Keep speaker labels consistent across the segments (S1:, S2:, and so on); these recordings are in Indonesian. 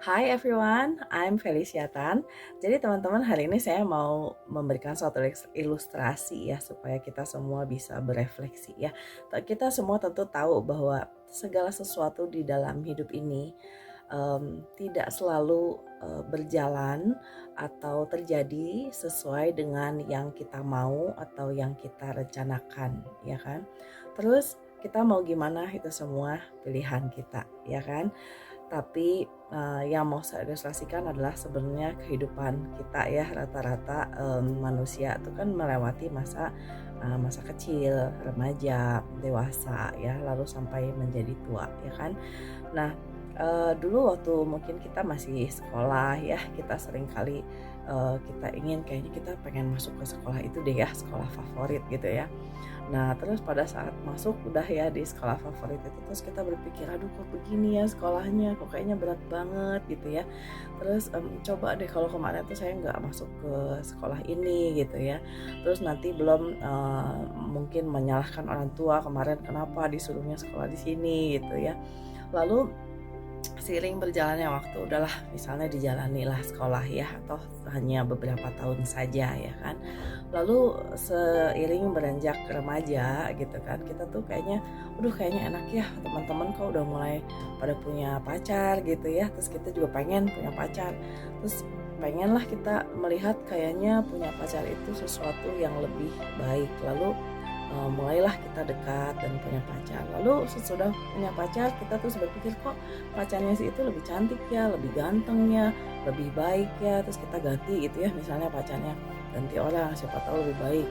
S1: Hi everyone, I'm Felicia Tan. Jadi teman-teman, hari ini saya mau memberikan suatu ilustrasi ya supaya kita semua bisa berefleksi ya. Kita semua tentu tahu bahwa segala sesuatu di dalam hidup ini tidak selalu berjalan atau terjadi sesuai dengan yang kita mau atau yang kita rencanakan, ya kan? Terus kita mau gimana, itu semua pilihan kita, ya kan? Tapi yang mau saya ilustrasikan adalah sebenarnya kehidupan kita ya, rata-rata manusia itu kan melewati masa kecil, remaja, dewasa ya, lalu sampai menjadi tua ya kan. Nah, dulu waktu mungkin kita masih sekolah ya, kita sering kali kita ingin kayaknya kita pengen masuk ke sekolah itu deh ya, sekolah favorit gitu ya. Nah, terus pada saat masuk udah ya di sekolah favorit itu, terus kita berpikir, "Aduh kok begini ya sekolahnya, kok kayaknya berat banget," gitu ya. Terus, coba deh kalau kemarin tuh saya nggak masuk ke sekolah ini gitu ya. Terus nanti belum, mungkin menyalahkan orang tua, kemarin kenapa disuruhnya sekolah di sini gitu ya. Lalu seiring berjalannya waktu udahlah misalnya dijalanilah sekolah ya, atau hanya beberapa tahun saja ya kan. Lalu seiring beranjak remaja gitu kan, kita tuh kayaknya aduh kayaknya enak ya, teman-teman kok udah mulai pada punya pacar gitu ya, terus kita juga pengen punya pacar. Terus pengenlah kita melihat kayaknya punya pacar itu sesuatu yang lebih baik. Lalu mulailah kita dekat dan punya pacar. Lalu sesudah punya pacar kita terus berpikir, kok pacarnya si itu lebih cantik ya, lebih ganteng ya, lebih baik ya, terus kita ganti gitu ya, misalnya pacarnya ganti orang, siapa tahu lebih baik,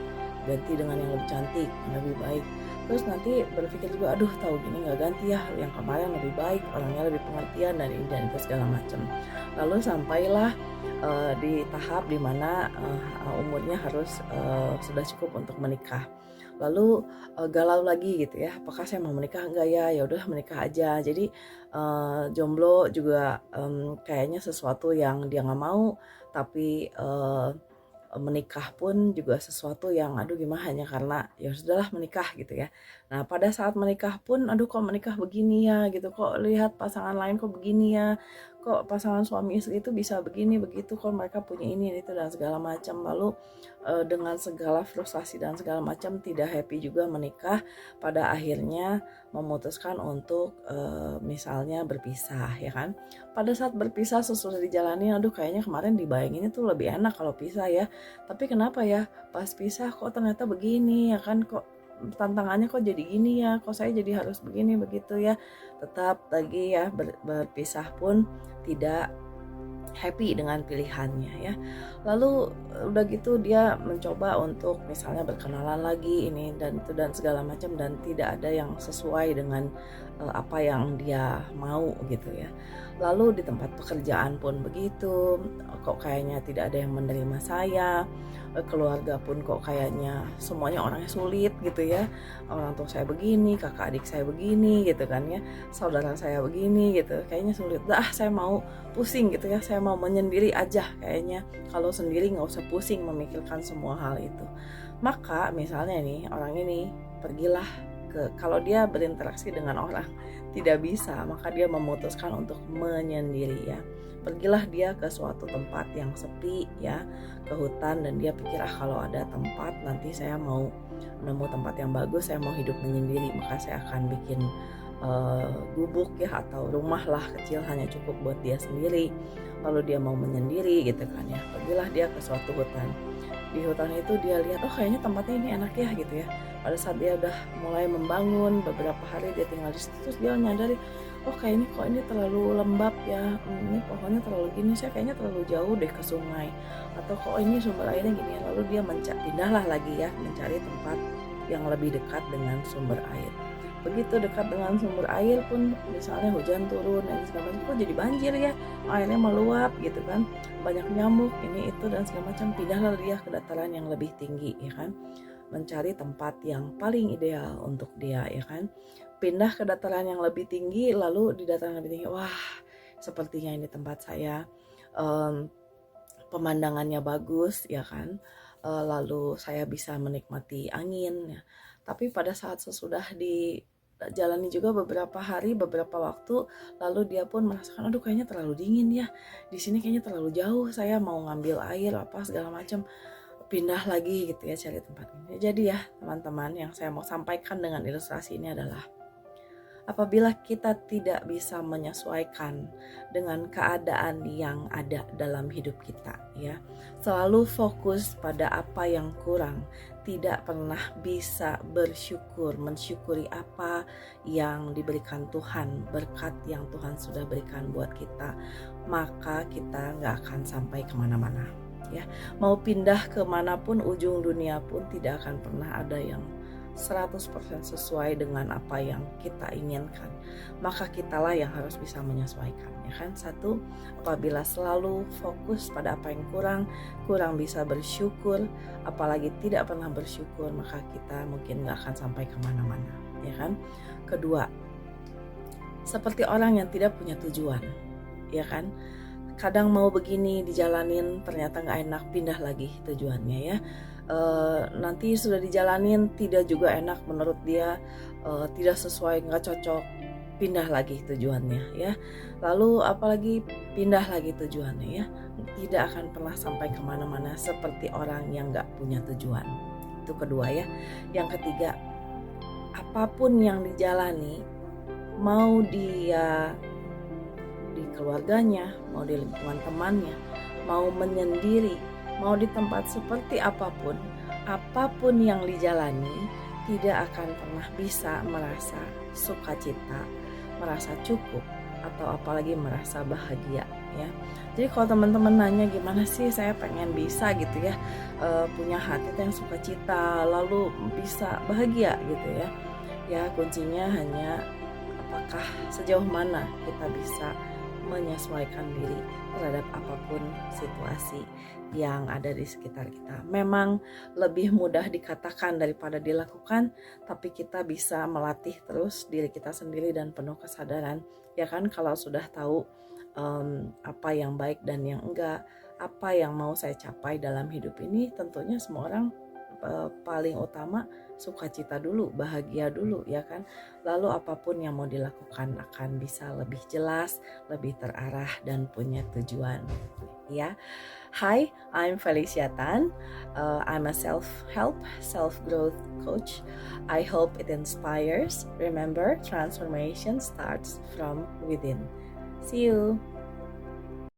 S1: ganti dengan yang lebih cantik, yang lebih baik. Terus nanti berpikir juga, aduh tahu gini nggak ganti ya, yang kemarin lebih baik, orangnya lebih pengertian dan ini dan itu segala macam. Lalu sampailah di tahap dimana umurnya harus sudah cukup untuk menikah. Lalu galau lagi gitu ya, apakah saya mau menikah enggak ya? Ya udah menikah aja. Jadi jomblo juga kayaknya sesuatu yang dia nggak mau, tapi menikah pun juga sesuatu yang aduh gimana, hanya karena ya sudahlah menikah gitu ya. Nah, pada saat menikah pun aduh kok menikah begini ya gitu, kok lihat pasangan lain kok begini ya, kok pasangan suami istri itu bisa begini begitu, kok mereka punya ini itu dan segala macam. Lalu dengan segala frustasi dan segala macam tidak happy juga menikah, pada akhirnya memutuskan untuk misalnya berpisah ya kan. Pada saat berpisah sesudah dijalani, aduh kayaknya kemarin dibayanginnya tuh lebih enak kalau pisah ya, tapi kenapa ya pas pisah kok ternyata begini ya kan, kok tantangannya kok jadi gini ya, kok saya jadi harus begini begitu ya. Tetap lagi ya berpisah pun tidak happy dengan pilihannya ya. Lalu udah gitu dia mencoba untuk misalnya berkenalan lagi ini dan itu dan segala macam, dan tidak ada yang sesuai dengan apa yang dia mau gitu ya. Lalu di tempat pekerjaan pun begitu, kok kayaknya tidak ada yang menerima saya. Keluarga pun kok kayaknya semuanya orangnya sulit gitu ya. Orang tua saya begini, kakak adik saya begini gitu kan ya. Saudara saya begini gitu. Kayaknya sulit. Dah, saya mau pusing gitu ya, saya mau menyendiri aja kayaknya, kalau sendiri nggak usah pusing memikirkan semua hal itu. Maka misalnya nih orang ini pergilah kalau dia berinteraksi dengan orang tidak bisa, maka dia memutuskan untuk menyendiri ya. Pergilah dia ke suatu tempat yang sepi ya, ke hutan, dan dia pikir kalau ada tempat nanti saya mau nemu tempat yang bagus, saya mau hidup menyendiri, maka saya akan bikin gubuk ya atau rumah lah kecil hanya cukup buat dia sendiri. Lalu dia mau menyendiri gitu kan ya, pergilah dia ke suatu hutan. Di hutan itu dia lihat, oh kayaknya tempatnya ini enak ya gitu ya. Pada saat dia udah mulai membangun, beberapa hari dia tinggal di situ, terus dia nyadari, oh kayaknya kok ini terlalu lembab ya, ini pohonnya terlalu gini, saya kayaknya terlalu jauh deh ke sungai, atau kok ini sumber airnya gini. Lalu dia pindahlah lagi ya, mencari tempat yang lebih dekat dengan sumber air. Begitu dekat dengan sumber air pun misalnya hujan turun dan segala macam, kok jadi banjir ya, airnya meluap gitu kan, banyak nyamuk ini itu dan segala macam. Pindahlah dia ke dataran yang lebih tinggi ya kan, mencari tempat yang paling ideal untuk dia ya kan. Pindah ke dataran yang lebih tinggi, lalu di dataran lebih tinggi, wah sepertinya ini tempat saya, um, pemandangannya bagus ya kan, lalu saya bisa menikmati angin ya. Tapi pada saat sesudah di jalani juga beberapa hari, beberapa waktu, lalu dia pun merasakan, aduh kayaknya terlalu dingin ya, di sini kayaknya terlalu jauh, saya mau ngambil air apa segala macam, pindah lagi gitu ya, cari tempat ini. Jadi ya teman-teman, yang saya mau sampaikan dengan ilustrasi ini adalah, apabila kita tidak bisa menyesuaikan dengan keadaan yang ada dalam hidup kita, ya, selalu fokus pada apa yang kurang, tidak pernah bisa bersyukur, mensyukuri apa yang diberikan Tuhan, berkat yang Tuhan sudah berikan buat kita, maka kita nggak akan sampai kemana-mana. Ya, mau pindah kemanapun, ujung dunia pun tidak akan pernah ada yang 100% sesuai dengan apa yang kita inginkan. Maka kitalah yang harus bisa menyesuaikan, ya kan? Satu, apabila selalu fokus pada apa yang kurang bisa bersyukur, apalagi tidak pernah bersyukur, maka kita mungkin gak akan sampai kemana-mana, ya kan? Kedua, seperti orang yang tidak punya tujuan, ya kan? Kadang mau begini dijalanin, ternyata gak enak, pindah lagi tujuannya ya. Nanti sudah dijalanin tidak juga enak menurut dia, tidak sesuai, nggak cocok, pindah lagi tujuannya ya. Lalu apalagi pindah lagi tujuannya ya, tidak akan pernah sampai kemana-mana seperti orang yang nggak punya tujuan. Itu kedua ya. Yang ketiga, apapun yang dijalani, mau dia di keluarganya, mau di lingkungan temannya, mau menyendiri, mau di tempat seperti apapun yang dijalani, tidak akan pernah bisa merasa sukacita, merasa cukup, atau apalagi merasa bahagia ya. Jadi kalau teman-teman nanya gimana sih saya pengen bisa gitu ya, punya hati yang sukacita, lalu bisa bahagia gitu ya. Ya kuncinya hanya apakah sejauh mana kita bisa menyesuaikan diri terhadap apapun situasi yang ada di sekitar kita. Memang lebih mudah dikatakan daripada dilakukan, tapi kita bisa melatih terus diri kita sendiri dan penuh kesadaran, ya kan? Kalau sudah tahu apa yang baik dan yang enggak, apa yang mau saya capai dalam hidup ini, tentunya semua orang paling utama sukacita dulu, bahagia dulu ya kan. Lalu apapun yang mau dilakukan akan bisa lebih jelas, lebih terarah dan punya tujuan ya. Hi, I'm Felicia Tan. I'm a self-help, self-growth coach. I hope it inspires. Remember, transformation starts from within. See you.